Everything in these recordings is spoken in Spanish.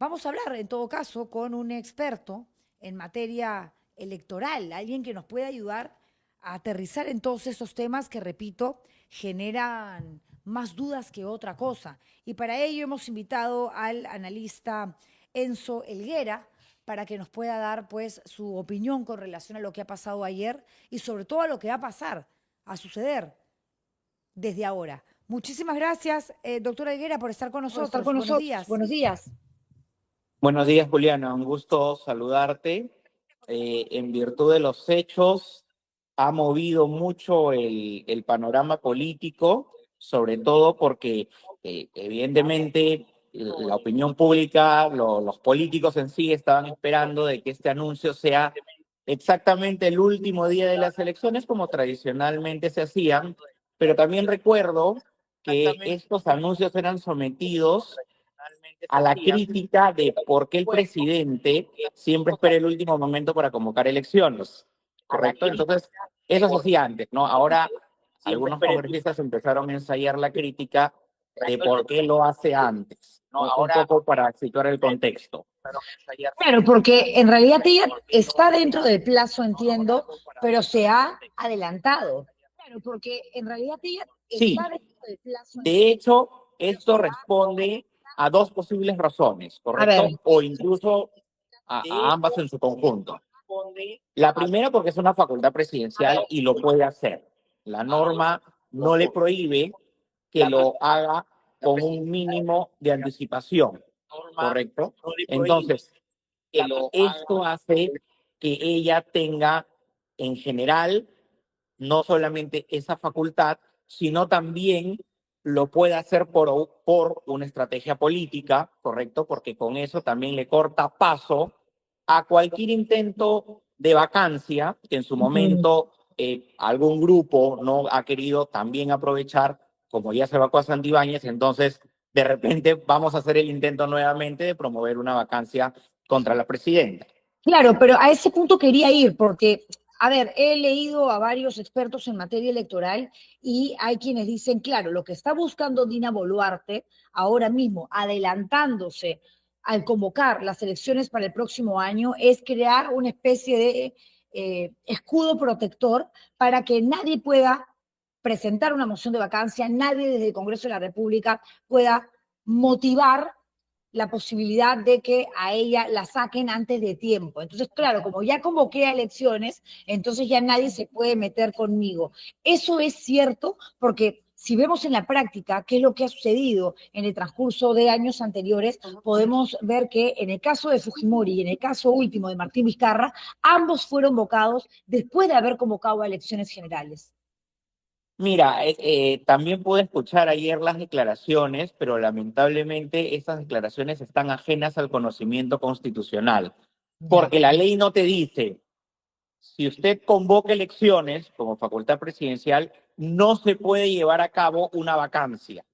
Vamos a hablar, en todo caso, con un experto en materia electoral, alguien que nos pueda ayudar a aterrizar en todos esos temas que, repito, generan más dudas que otra cosa. Y para ello hemos invitado al analista Enzo Elguera para que nos pueda dar pues su opinión con relación a lo que ha pasado ayer y sobre todo a lo que va a pasar, a suceder desde ahora. Muchísimas gracias, doctora Elguera, por estar con Por estar nosotros. con Buenos nosotros. días. Buenos días. Buenos días, Juliana. Un gusto saludarte. En virtud de los hechos, ha movido mucho el panorama político, sobre todo porque evidentemente la opinión pública, los políticos en sí estaban esperando de que este anuncio sea exactamente el último día de las elecciones, como tradicionalmente se hacían, pero también recuerdo que estos anuncios eran sometidos a la crítica de por qué el presidente siempre espera el último momento para convocar elecciones, ¿correcto? Entonces, eso se hacía antes, ¿no? Ahora, algunos congresistas empezaron a ensayar la crítica de por qué lo hace antes, ¿no? Un poco para situar el contexto. Claro, porque en realidad ella está dentro del plazo, entiendo, pero se ha adelantado. Claro, porque en realidad ella Sí, está dentro del plazo. de hecho, esto responde a dos posibles razones, A ver, ¿correcto? O incluso a ambas en su conjunto. La primera porque es una facultad presidencial y lo puede hacer. La norma no le prohíbe que lo haga con un mínimo de anticipación, ¿correcto? Entonces, esto hace que ella tenga en general no solamente esa facultad, sino también lo puede hacer por una estrategia política, ¿correcto? Porque con eso también le corta paso a cualquier intento de vacancia que en su momento algún grupo no ha querido también aprovechar, como ya se vacó a Santibáñez, entonces de repente vamos a hacer el intento nuevamente de promover una vacancia contra la presidenta. claro, pero a ese punto quería ir, porque, a ver, he leído a varios expertos en materia electoral y hay quienes dicen, claro, lo que está buscando Dina Boluarte ahora mismo, adelantándose al convocar las elecciones para el próximo año, es crear una especie de escudo protector para que nadie pueda presentar una moción de vacancia, nadie desde el Congreso de la República pueda motivar la posibilidad de que a ella la saquen antes de tiempo. Entonces, claro, como ya convoqué a elecciones, entonces ya nadie se puede meter conmigo. Eso es cierto porque si vemos en la práctica qué es lo que ha sucedido en el transcurso de años anteriores, podemos ver que en el caso de Fujimori y en el caso último de Martín Vizcarra, ambos fueron votados después de haber convocado a elecciones generales. Mira, también pude escuchar ayer las declaraciones, pero lamentablemente estas declaraciones están ajenas al conocimiento constitucional, Ya. porque la ley no te dice, si usted convoca elecciones como facultad presidencial, no se puede llevar a cabo una vacancia,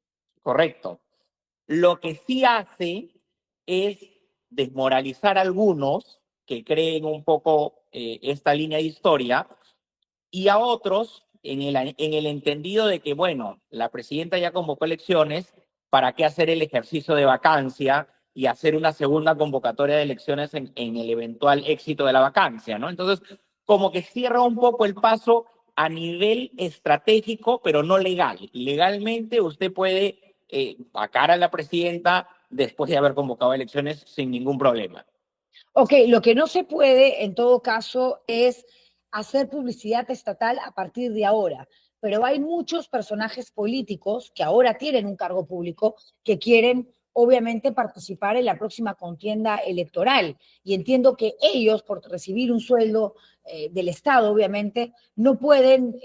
¿correcto? Lo que sí hace es desmoralizar a algunos que creen un poco esta línea de historia y a otros en el entendido de que, bueno, la presidenta ya convocó elecciones, ¿para qué hacer el ejercicio de vacancia y hacer una segunda convocatoria de elecciones en el eventual éxito de la vacancia, ¿no? Entonces, como que cierra un poco el paso a nivel estratégico, pero no legal. Legalmente usted puede vacar a la presidenta después de haber convocado elecciones sin ningún problema. Ok, lo que no se puede en todo caso es hacer publicidad estatal a partir de ahora, pero hay muchos personajes políticos que ahora tienen un cargo público que quieren obviamente participar en la próxima contienda electoral y entiendo que ellos por recibir un sueldo del Estado obviamente no pueden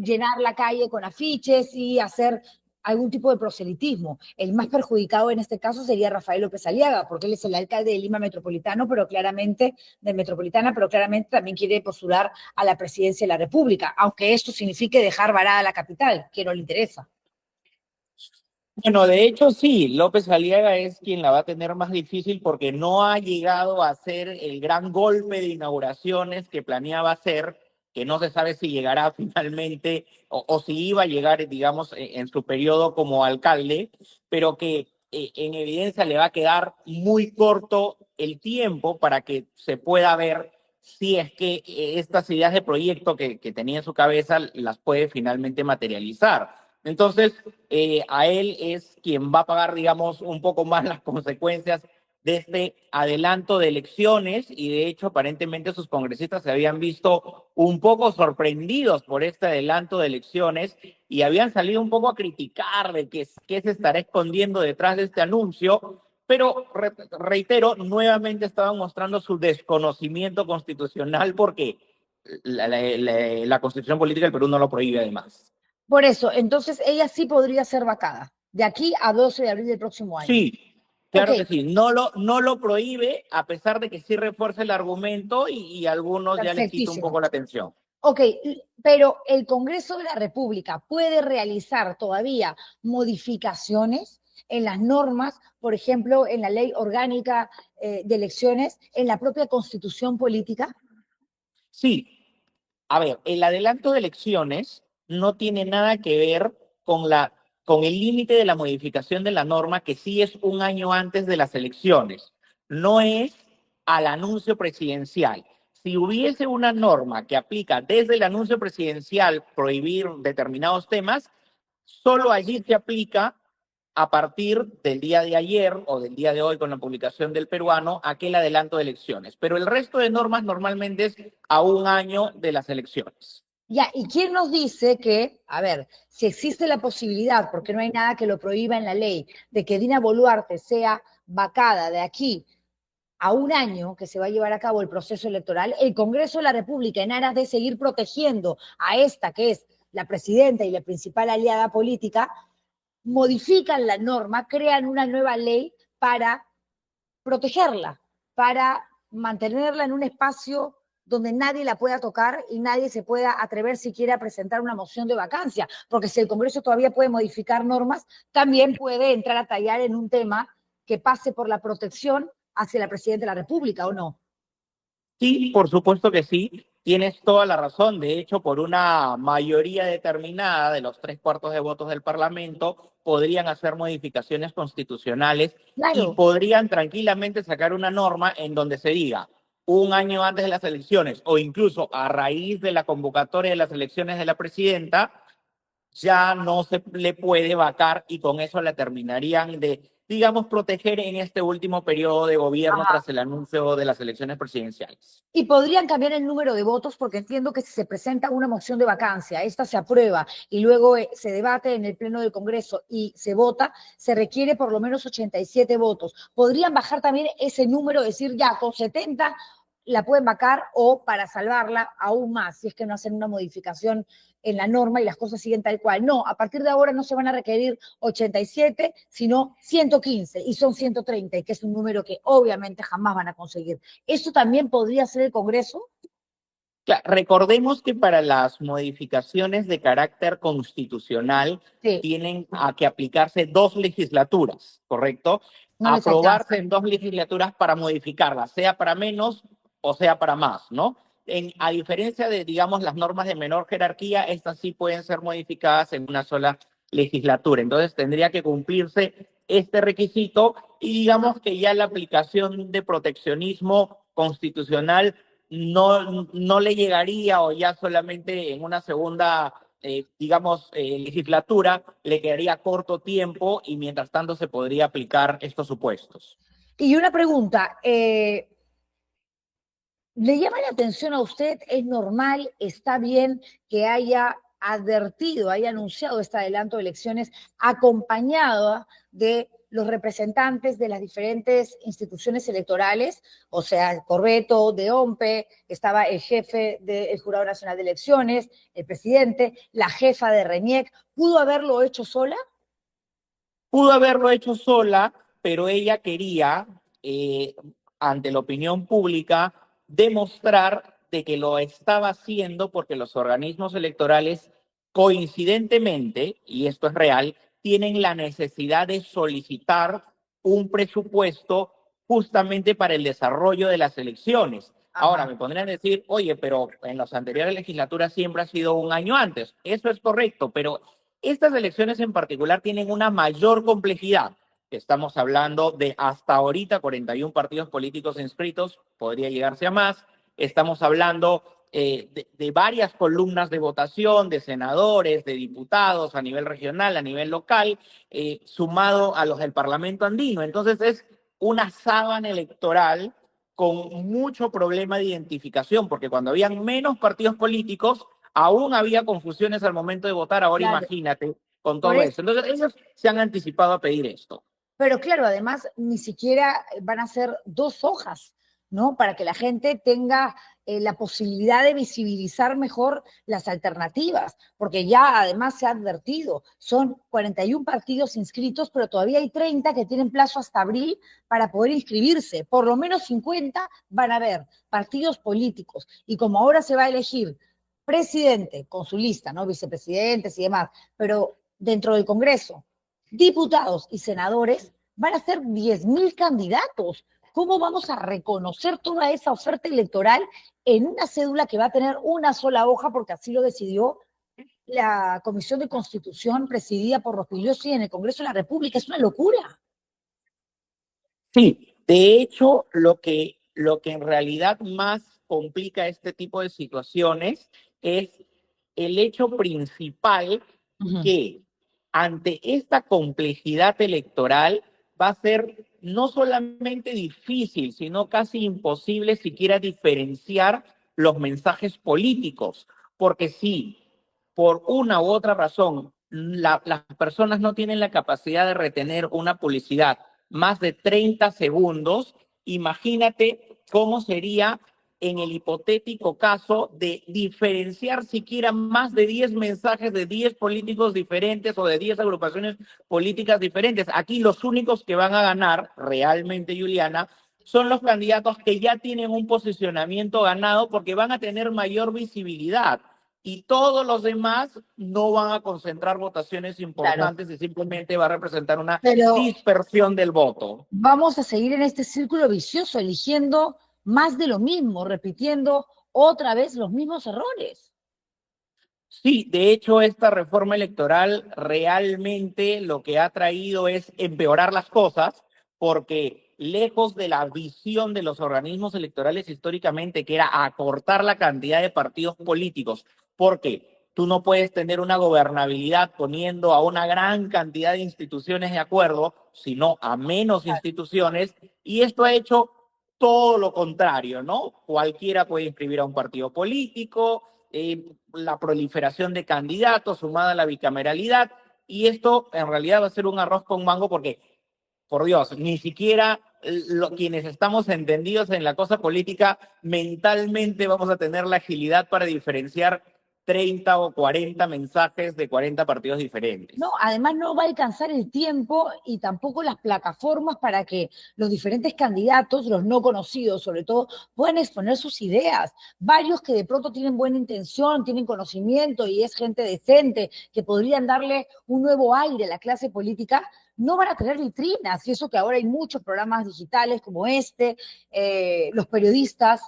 llenar la calle con afiches y hacer algún tipo de proselitismo. El más perjudicado en este caso sería Rafael López Aliaga, porque él es el alcalde de Lima Metropolitano, pero claramente, de Metropolitana, pero claramente también quiere postular a la presidencia de la República, aunque esto signifique dejar varada la capital, que no le interesa. Bueno, de hecho sí, López Aliaga es quien la va a tener más difícil porque no ha llegado a hacer el gran golpe de inauguraciones que planeaba hacer, que no se sabe si llegará finalmente o si iba a llegar, digamos, en su periodo como alcalde, pero que en evidencia le va a quedar muy corto el tiempo para que se pueda ver si es que estas ideas de proyecto que tenía en su cabeza las puede finalmente materializar. Entonces, a él es quien va a pagar, digamos, un poco más las consecuencias de este adelanto de elecciones, y de hecho aparentemente sus congresistas se habían visto un poco sorprendidos por este adelanto de elecciones y habían salido un poco a criticar de qué se estará escondiendo detrás de este anuncio, pero reitero, nuevamente estaban mostrando su desconocimiento constitucional porque la Constitución Política del Perú no lo prohíbe además. Por eso, entonces ella sí podría ser vacada, de aquí a 12 de abril del próximo año. Sí, Ok, claro que sí. No lo prohíbe, a pesar de que sí refuerza el argumento y a algunos ya les quita un perfectísimo. poco la atención. Ok, pero el Congreso de la República puede realizar todavía modificaciones en las normas, por ejemplo, en la ley orgánica de elecciones, en la propia Constitución política. Sí, a ver, el adelanto de elecciones no tiene nada que ver con el límite de la modificación de la norma, que sí es un año antes de las elecciones. No es al anuncio presidencial. Si hubiese una norma que aplica desde el anuncio presidencial prohibir determinados temas, solo allí se aplica a partir del día de ayer o del día de hoy con la publicación del peruano aquel adelanto de elecciones. Pero el resto de normas normalmente es a un año de las elecciones. Ya, ¿y quién nos dice que, a ver, si existe la posibilidad, porque no hay nada que lo prohíba en la ley, de que Dina Boluarte sea vacada de aquí a un año que se va a llevar a cabo el proceso electoral, el Congreso de la República, en aras de seguir protegiendo a esta que es la presidenta y la principal aliada política, modifican la norma, crean una nueva ley para protegerla, para mantenerla en un espacio donde nadie la pueda tocar y nadie se pueda atrever siquiera a presentar una moción de vacancia, porque si el Congreso todavía puede modificar normas, también puede entrar a tallar en un tema que pase por la protección hacia la Presidenta de la República, ¿o no? Sí, por supuesto que sí, tienes toda la razón. De hecho, por una mayoría determinada de los 3/4 de votos del Parlamento, podrían hacer modificaciones constitucionales y Claro. podrían tranquilamente sacar una norma en donde se diga un año antes de las elecciones o incluso a raíz de la convocatoria de las elecciones de la presidenta, ya no se le puede vacar y con eso la terminarían de, digamos, proteger en este último periodo de gobierno Ajá. tras el anuncio de las elecciones presidenciales. Y podrían cambiar el número de votos porque entiendo que si se presenta una moción de vacancia, esta se aprueba y luego se debate en el Pleno del Congreso y se vota, se requiere por lo menos 87 votos. Podrían bajar también ese número, decir ya con 70 la pueden vacar o para salvarla aún más, si es que no hacen una modificación en la norma y las cosas siguen tal cual. No, a partir de ahora no se van a requerir 87, sino 115 y son 130, y que es un número que obviamente jamás van a conseguir. ¿Eso también podría ser el Congreso? Claro, recordemos que para las modificaciones de carácter constitucional Sí, tienen que aplicarse 2 legislaturas, ¿correcto? no les Aprobarse alcanza. en 2 legislaturas para modificarlas, sea para menos o sea para más, ¿no? A diferencia de, digamos, las normas de menor jerarquía, estas sí pueden ser modificadas en una sola legislatura. Entonces tendría que cumplirse este requisito y digamos que ya la aplicación de proteccionismo constitucional no le llegaría o ya solamente en una segunda, digamos, legislatura le quedaría corto tiempo y mientras tanto se podría aplicar estos supuestos. Y una pregunta, ¿le llama la atención a usted? ¿Es normal? ¿Está bien que haya advertido, haya anunciado este adelanto de elecciones acompañado de los representantes de las diferentes instituciones electorales? O sea, Corbeto, de OMPE, estaba el jefe del Jurado Nacional de Elecciones, el presidente, la jefa de RENIEC. ¿Pudo haberlo hecho sola? Pudo haberlo hecho sola, pero ella quería, ante la opinión pública, demostrar de que lo estaba haciendo porque los organismos electorales, coincidentemente, y esto es real, tienen la necesidad de solicitar un presupuesto justamente para el desarrollo de las elecciones. Ahora, Ajá. me podrían decir, oye, pero en las anteriores legislaturas siempre ha sido un año antes. Eso es correcto, pero estas elecciones en particular tienen una mayor complejidad. Estamos hablando de hasta ahorita 41 partidos políticos inscritos, podría llegarse a más. Estamos hablando de varias columnas de votación, de senadores, de diputados a nivel regional, a nivel local, sumado a los del Parlamento andino. Entonces es una sábana electoral con mucho problema de identificación, porque cuando habían menos partidos políticos, aún había confusiones al momento de votar. Ahora Claro, imagínate con por todo eso. eso. Entonces ellos se han anticipado a pedir esto. Pero claro, además ni siquiera van a ser 2 hojas, ¿no? Para que la gente tenga la posibilidad de visibilizar mejor las alternativas, porque ya además se ha advertido, son 41 partidos inscritos, pero todavía hay 30 que tienen plazo hasta abril para poder inscribirse. Por lo menos 50 van a haber partidos políticos. Y como ahora se va a elegir presidente con su lista, ¿no? Vicepresidentes y demás, pero dentro del Congreso, diputados y senadores, van a ser 10.000 candidatos. ¿Cómo vamos a reconocer toda esa oferta electoral en una cédula que va a tener una sola hoja, porque así lo decidió la Comisión de Constitución presidida por Rospigliosi en el Congreso de la República? Es una locura. Sí, de hecho, lo que en realidad más complica este tipo de situaciones es el hecho principal que ante esta complejidad electoral va a ser no solamente difícil, sino casi imposible siquiera diferenciar los mensajes políticos, porque si por una u otra razón las personas no tienen la capacidad de retener una publicidad más de 30 segundos, imagínate cómo sería en el hipotético caso de diferenciar siquiera más de 10 mensajes de 10 políticos diferentes o de 10 agrupaciones políticas diferentes. Aquí los únicos que van a ganar realmente, Juliana, son los candidatos que ya tienen un posicionamiento ganado porque van a tener mayor visibilidad. Y todos los demás no van a concentrar votaciones Claro, importantes y simplemente va a representar una pero dispersión del voto. vamos a seguir en este círculo vicioso, eligiendo más de lo mismo, repitiendo otra vez los mismos errores. Sí, de hecho, esta reforma electoral realmente lo que ha traído es empeorar las cosas, porque lejos de la visión de los organismos electorales históricamente, que era acortar la cantidad de partidos políticos, porque tú no puedes tener una gobernabilidad poniendo a una gran cantidad de instituciones de acuerdo, sino a menos instituciones, y esto ha hecho todo lo contrario, ¿no? Cualquiera puede inscribir a un partido político, la proliferación de candidatos sumada a la bicameralidad, y esto en realidad va a ser un arroz con mango porque, por Dios, ni siquiera quienes estamos entendidos en la cosa política mentalmente vamos a tener la agilidad para diferenciar 30 o 40 mensajes de 40 partidos No, diferentes. además no va a alcanzar el tiempo y tampoco las plataformas para que los diferentes candidatos, los no conocidos sobre todo, puedan exponer sus ideas. Varios que de pronto tienen buena intención, tienen conocimiento y es gente decente, que podrían darle un nuevo aire a la clase política, no van a tener vitrinas. Y eso que ahora hay muchos programas digitales como este, los periodistas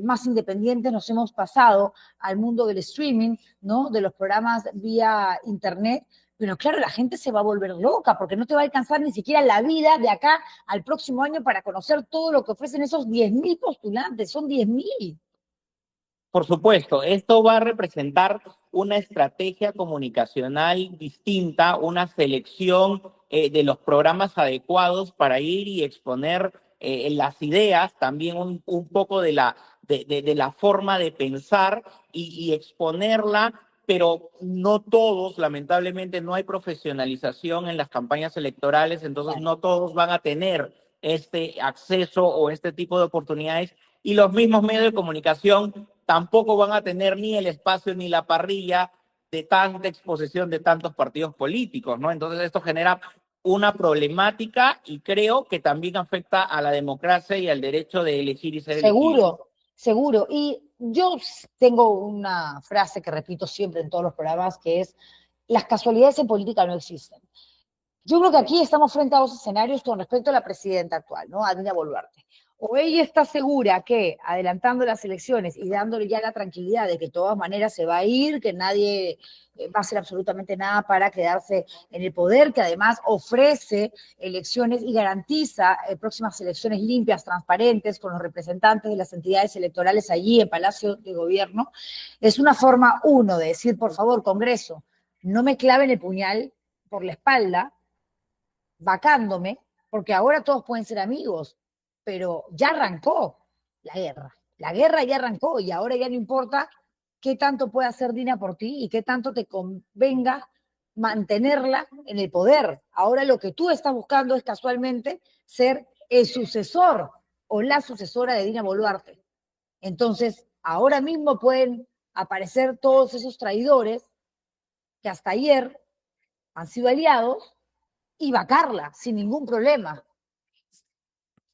más independientes nos hemos pasado al mundo del streaming, ¿no? De los programas vía internet. Pero claro, la gente se va a volver loca porque no te va a alcanzar ni siquiera la vida de acá al próximo año para conocer todo lo que ofrecen esos 10.000 postulantes. Son 10.000. Por supuesto, esto va a representar una estrategia comunicacional distinta, una selección de los programas adecuados para ir y exponer las ideas, también un poco de la forma de pensar y exponerla, pero no todos, lamentablemente, no hay profesionalización en las campañas electorales, entonces no todos van a tener este acceso o este tipo de oportunidades y los mismos medios de comunicación tampoco van a tener ni el espacio ni la parrilla de tanta exposición de tantos partidos políticos, ¿no? Entonces esto genera una problemática y creo que también afecta a la democracia y al derecho de elegir y ser elegido. Seguro, seguro. Y yo tengo una frase que repito siempre en todos los programas, que es, las casualidades en política no existen. Yo creo que aquí estamos frente a dos escenarios con respecto a la presidenta actual, ¿no? A Dina Boluarte. o ella está segura que adelantando las elecciones y dándole ya la tranquilidad de que de todas maneras se va a ir, que nadie va a hacer absolutamente nada para quedarse en el poder, que además ofrece elecciones y garantiza próximas elecciones limpias, transparentes, con los representantes de las entidades electorales allí en Palacio de Gobierno, es una forma, uno, de decir, por favor, Congreso, no me claven el puñal por la espalda, vacándome, porque ahora todos pueden ser amigos, pero ya arrancó la guerra. La guerra ya arrancó y ahora ya no importa qué tanto puede hacer Dina por ti y qué tanto te convenga mantenerla en el poder. Ahora lo que tú estás buscando es casualmente ser el sucesor o la sucesora de Dina Boluarte. Entonces, ahora mismo pueden aparecer todos esos traidores que hasta ayer han sido aliados y vacarla sin ningún problema.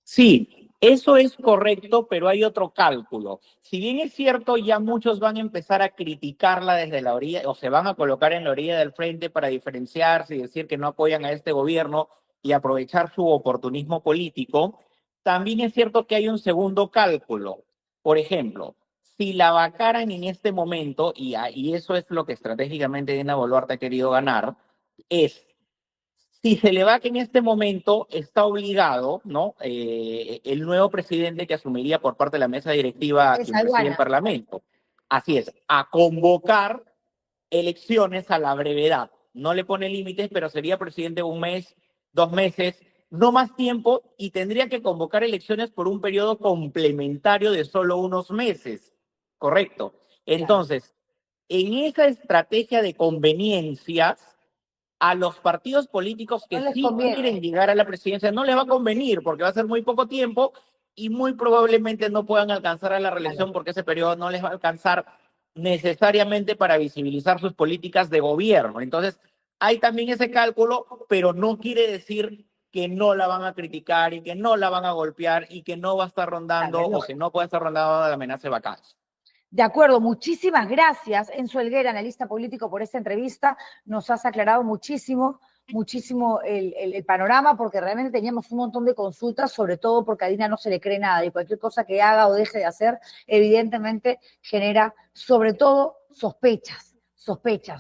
Sí, eso es correcto, pero hay otro cálculo. Si bien es cierto, ya muchos van a empezar a criticarla desde la orilla, o se van a colocar en la orilla del frente para diferenciarse y decir que no apoyan a este gobierno y aprovechar su oportunismo político, también es cierto que hay un segundo cálculo. Por ejemplo, si la vacaran en este momento, y eso es lo que estratégicamente Dina Boluarte ha querido ganar, es si se le va que en este momento está obligado, ¿no? El nuevo presidente que asumiría por parte de la mesa directiva Es quien preside el aduana. Parlamento. Así es, a convocar elecciones a la brevedad. No le pone límites, pero sería presidente un mes, 2 meses, no más tiempo, y tendría que convocar elecciones por un periodo complementario de solo unos meses. Correcto. Claro. Entonces, en esa estrategia de conveniencias, a los partidos políticos No que les sí quieren conviene. llegar a la presidencia no les va a convenir porque va a ser muy poco tiempo y muy probablemente no puedan alcanzar a la Claro. reelección porque ese periodo no les va a alcanzar necesariamente para visibilizar sus políticas de gobierno. Entonces, hay también ese cálculo, pero no quiere decir que no la van a criticar y que no la van a golpear y que no va a estar Claro, rondando es o que lógico. no puede estar rondando la amenaza de vacancia. De acuerdo, muchísimas gracias, Enzo Helguera, analista político, por esta entrevista. Nos has aclarado muchísimo, muchísimo el panorama, porque realmente teníamos un montón de consultas, sobre todo porque a Dina no se le cree nada y cualquier cosa que haga o deje de hacer, evidentemente genera, sobre todo, sospechas,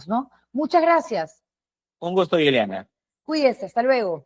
¿no? Muchas gracias. Un gusto, Juliana. Cuídese, hasta luego.